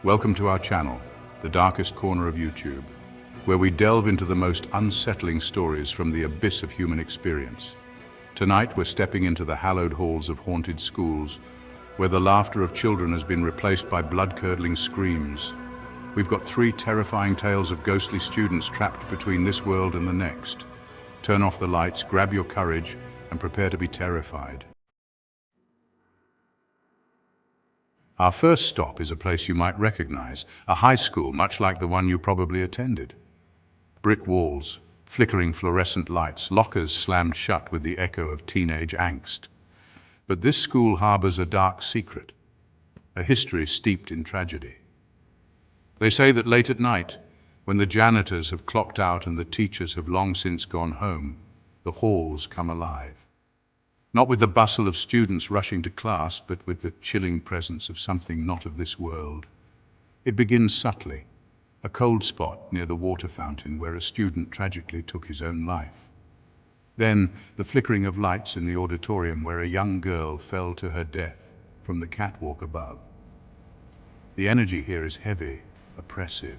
Welcome to our channel, the darkest corner of YouTube, where we delve into the most unsettling stories from the abyss of human experience. Tonight we're stepping into the hallowed halls of haunted schools, where the laughter of children has been replaced by blood-curdling screams. We've got three terrifying tales of ghostly students trapped between this world and the next. Turn off the lights, grab your courage, and prepare to be terrified. Our first stop is a place you might recognize, a high school much like the one you probably attended. Brick walls, flickering fluorescent lights, lockers slammed shut with the echo of teenage angst. But this school harbors a dark secret, a history steeped in tragedy. They say that late at night, when the janitors have clocked out and the teachers have long since gone home, the halls come alive. Not with the bustle of students rushing to class, but with the chilling presence of something not of this world. It begins subtly, a cold spot near the water fountain where a student tragically took his own life. Then, the flickering of lights in the auditorium where a young girl fell to her death from the catwalk above. The energy here is heavy, oppressive,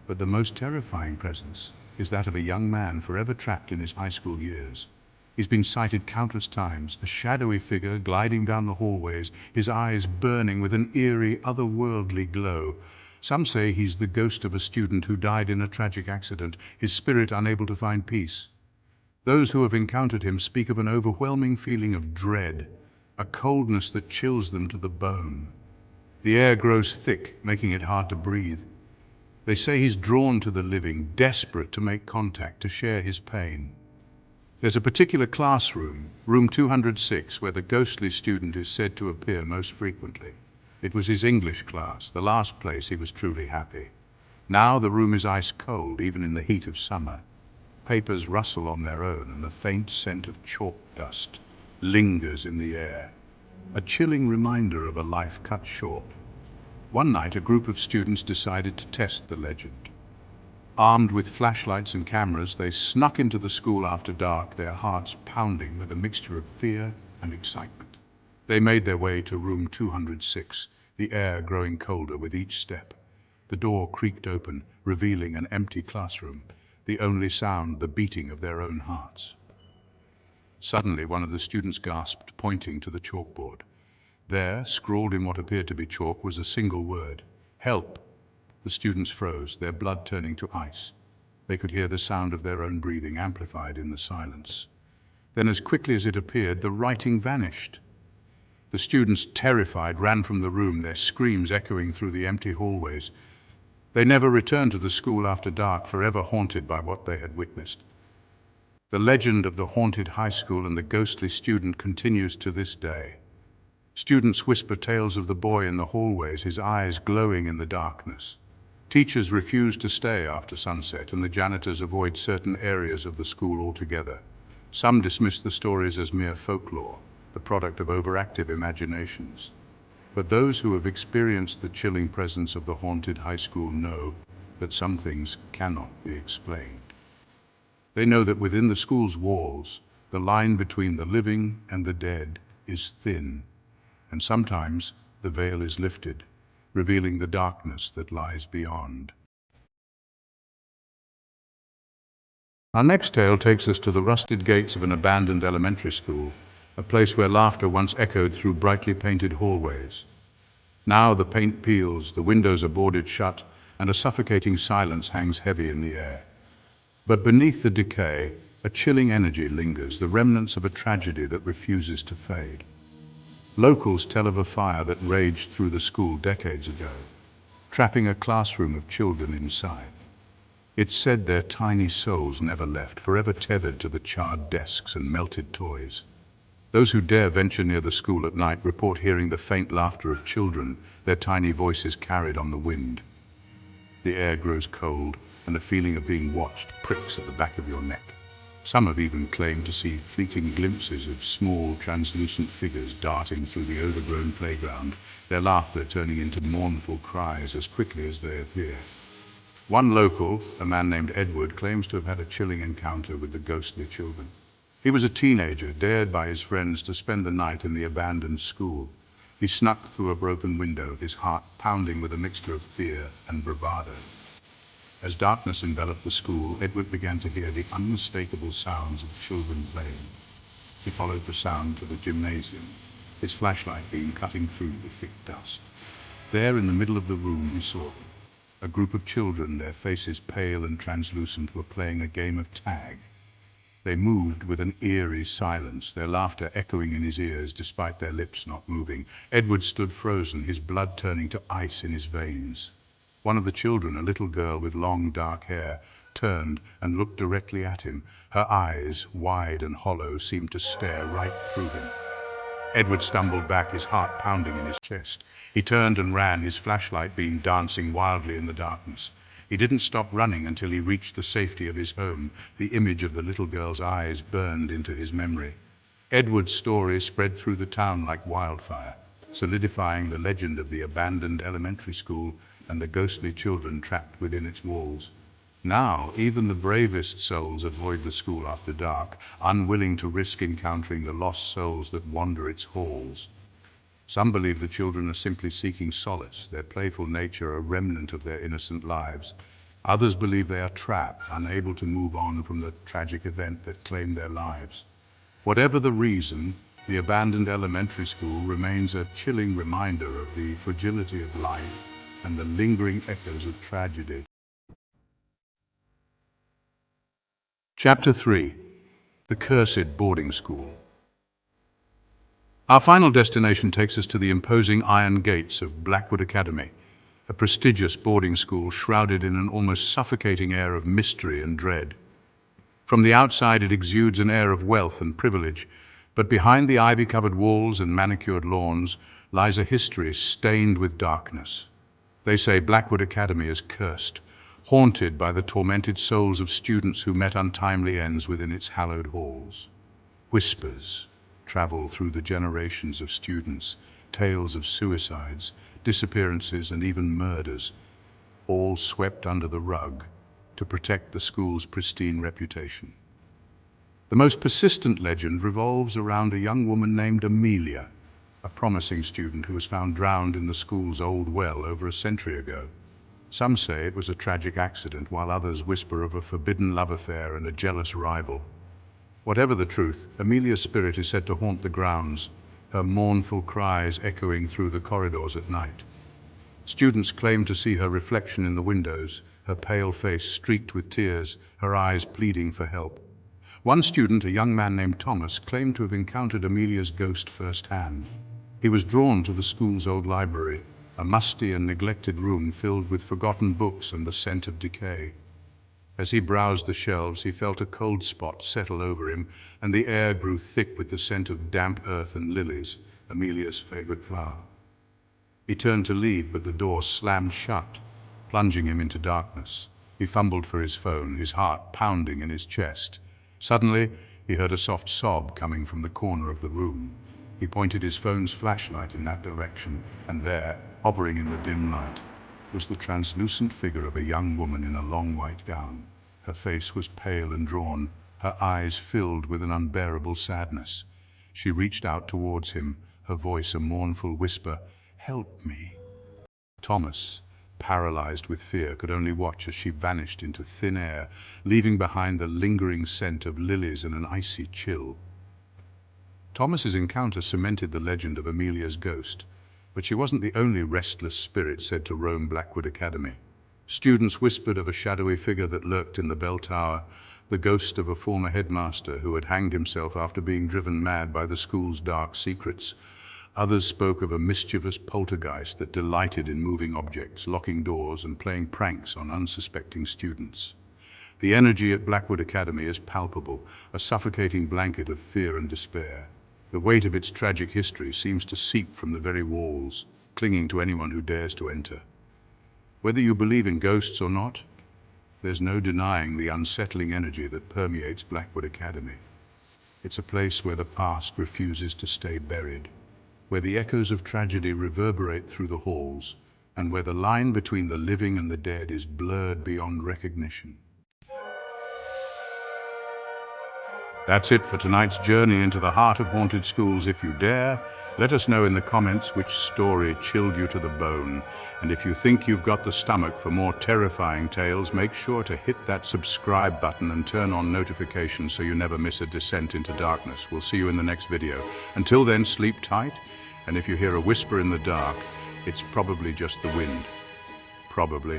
but the most terrifying presence is that of a young man forever trapped in his high school years. He's been sighted countless times, a shadowy figure gliding down the hallways, his eyes burning with an eerie, otherworldly glow. Some say he's the ghost of a student who died in a tragic accident, his spirit unable to find peace. Those who have encountered him speak of an overwhelming feeling of dread, a coldness that chills them to the bone. The air grows thick, making it hard to breathe. They say he's drawn to the living, desperate to make contact, to share his pain. There's a particular classroom, room 206, where the ghostly student is said to appear most frequently. It was his English class, the last place he was truly happy. Now the room is ice cold, even in the heat of summer. Papers rustle on their own, and the faint scent of chalk dust lingers in the air, a chilling reminder of a life cut short. One night, a group of students decided to test the legend. Armed with flashlights and cameras, they snuck into the school after dark, their hearts pounding with a mixture of fear and excitement. They made their way to room 206, the air growing colder with each step. The door creaked open, revealing an empty classroom, the only sound the beating of their own hearts. Suddenly, one of the students gasped, pointing to the chalkboard. There, scrawled in what appeared to be chalk, was a single word: help. The students froze, their blood turning to ice. They could hear the sound of their own breathing amplified in the silence. Then, as quickly as it appeared, the writing vanished. The students, terrified, ran from the room, their screams echoing through the empty hallways. They never returned to the school after dark, forever haunted by what they had witnessed. The legend of the haunted high school and the ghostly student continues to this day. Students whisper tales of the boy in the hallways, his eyes glowing in the darkness. Teachers refuse to stay after sunset, and the janitors avoid certain areas of the school altogether. Some dismiss the stories as mere folklore, the product of overactive imaginations. But those who have experienced the chilling presence of the haunted high school know that some things cannot be explained. They know that within the school's walls, the line between the living and the dead is thin, and sometimes the veil is lifted, revealing the darkness that lies beyond. Our next tale takes us to the rusted gates of an abandoned elementary school, a place where laughter once echoed through brightly painted hallways. Now the paint peels, the windows are boarded shut, and a suffocating silence hangs heavy in the air. But beneath the decay, a chilling energy lingers, the remnants of a tragedy that refuses to fade. Locals tell of a fire that raged through the school decades ago, trapping a classroom of children inside. It's said their tiny souls never left, forever tethered to the charred desks and melted toys. Those who dare venture near the school at night report hearing the faint laughter of children, their tiny voices carried on the wind. The air grows cold, and a feeling of being watched pricks at the back of your neck. Some have even claimed to see fleeting glimpses of small, translucent figures darting through the overgrown playground, their laughter turning into mournful cries as quickly as they appear. One local, a man named Edward, claims to have had a chilling encounter with the ghostly children. He was a teenager, dared by his friends to spend the night in the abandoned school. He snuck through a broken window, his heart pounding with a mixture of fear and bravado. As darkness enveloped the school, Edward began to hear the unmistakable sounds of children playing. He followed the sound to the gymnasium, his flashlight beam cutting through the thick dust. There, in the middle of the room, he saw them. A group of children, their faces pale and translucent, were playing a game of tag. They moved with an eerie silence, their laughter echoing in his ears despite their lips not moving. Edward stood frozen, his blood turning to ice in his veins. One of the children, a little girl with long dark hair, turned and looked directly at him. Her eyes, wide and hollow, seemed to stare right through him. Edward stumbled back, his heart pounding in his chest. He turned and ran, his flashlight beam dancing wildly in the darkness. He didn't stop running until he reached the safety of his home. The image of the little girl's eyes burned into his memory. Edward's story spread through the town like wildfire, solidifying the legend of the abandoned elementary school and the ghostly children trapped within its walls. Now, even the bravest souls avoid the school after dark, unwilling to risk encountering the lost souls that wander its halls. Some believe the children are simply seeking solace, their playful nature a remnant of their innocent lives. Others believe they are trapped, unable to move on from the tragic event that claimed their lives. Whatever the reason, the abandoned elementary school remains a chilling reminder of the fragility of life and the lingering echoes of tragedy. Chapter 3. The Cursed Boarding School. Our final destination takes us to the imposing iron gates of Blackwood Academy, a prestigious boarding school shrouded in an almost suffocating air of mystery and dread. From the outside it exudes an air of wealth and privilege, but behind the ivy-covered walls and manicured lawns lies a history stained with darkness. They say Blackwood Academy is cursed, haunted by the tormented souls of students who met untimely ends within its hallowed halls. Whispers travel through the generations of students, tales of suicides, disappearances, and even murders, all swept under the rug to protect the school's pristine reputation. The most persistent legend revolves around a young woman named Amelia, a promising student who was found drowned in the school's old well over a century ago. Some say it was a tragic accident, while others whisper of a forbidden love affair and a jealous rival. Whatever the truth, Amelia's spirit is said to haunt the grounds, her mournful cries echoing through the corridors at night. Students claim to see her reflection in the windows, her pale face streaked with tears, her eyes pleading for help. One student, a young man named Thomas, claimed to have encountered Amelia's ghost firsthand. He was drawn to the school's old library, a musty and neglected room filled with forgotten books and the scent of decay. As he browsed the shelves, he felt a cold spot settle over him, and the air grew thick with the scent of damp earth and lilies, Amelia's favorite flower. He turned to leave, but the door slammed shut, plunging him into darkness. He fumbled for his phone, his heart pounding in his chest. Suddenly, he heard a soft sob coming from the corner of the room. He pointed his phone's flashlight in that direction, and there, hovering in the dim light, was the translucent figure of a young woman in a long white gown. Her face was pale and drawn, her eyes filled with an unbearable sadness. She reached out towards him, her voice a mournful whisper, "Help me." Thomas, paralyzed with fear, could only watch as she vanished into thin air, leaving behind the lingering scent of lilies and an icy chill. Thomas's encounter cemented the legend of Amelia's ghost, but she wasn't the only restless spirit said to roam Blackwood Academy. Students whispered of a shadowy figure that lurked in the bell tower, the ghost of a former headmaster who had hanged himself after being driven mad by the school's dark secrets. Others spoke of a mischievous poltergeist that delighted in moving objects, locking doors, and playing pranks on unsuspecting students. The energy at Blackwood Academy is palpable, a suffocating blanket of fear and despair. The weight of its tragic history seems to seep from the very walls, clinging to anyone who dares to enter. Whether you believe in ghosts or not, there's no denying the unsettling energy that permeates Blackwood Academy. It's a place where the past refuses to stay buried, where the echoes of tragedy reverberate through the halls, and where the line between the living and the dead is blurred beyond recognition. That's it for tonight's journey into the heart of haunted schools. If you dare, Let us know in the comments which story chilled you to the bone. And if you think you've got the stomach for more terrifying tales, make sure to hit that subscribe button and turn on notifications so you never miss a descent into darkness. We'll see you in the next video. Until then, sleep tight. And if you hear a whisper in the dark, it's probably just the wind. Probably.